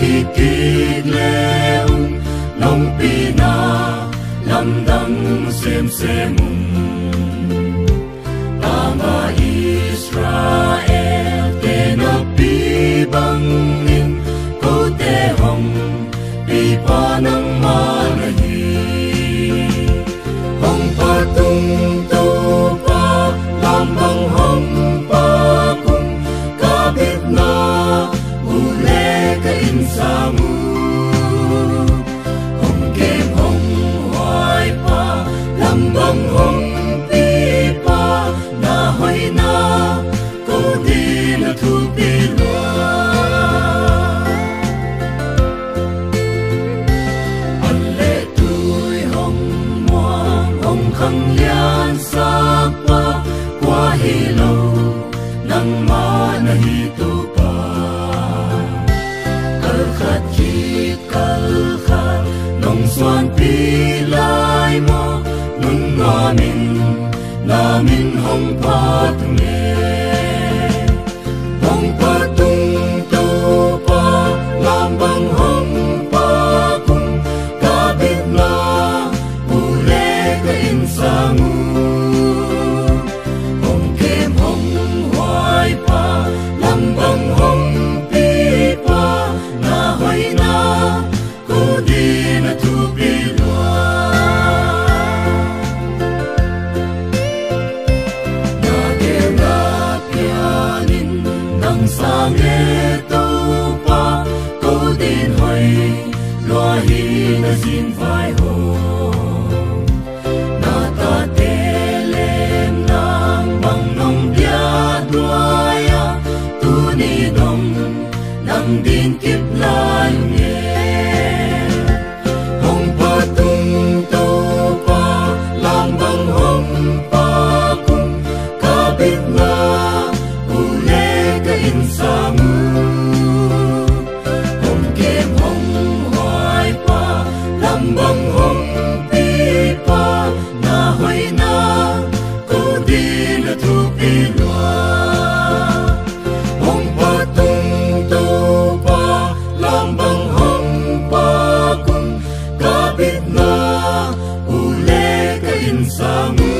kikig leong nong pina lamdang sem-semum tanga Israel kinapibangin kutehong pipa ng manahi hong patungto pa lambang hong pakong kabit na ule kainsamu hong kem hong huay pa lambang hong pipa na hoy na kodi na tupilwa alle tuy hong muang hong khang lian sakpa qua hilaw nang manahito pa kalkhat kit kalkhat nong swan pilay mo nun namin hong patunge hong patungto pa lambang hong pakong kabit na ule kainsangu hong kem hong huay pa lambang hong pipa na hoy na kodi na tupilwa nagirapyanin ng sangeto pa kodin hoy luahi na zinfay ho natatelem ng mangnong biadwaya tunidong ng din kiplayong hong patungto pa lambang hong pakong kabit na ule kainsamu hong kem hong huay pa lambang hong pipa na hoy na kodi na tupilwa hong patungto pa lambang hong pakong kabit na ule kainsamu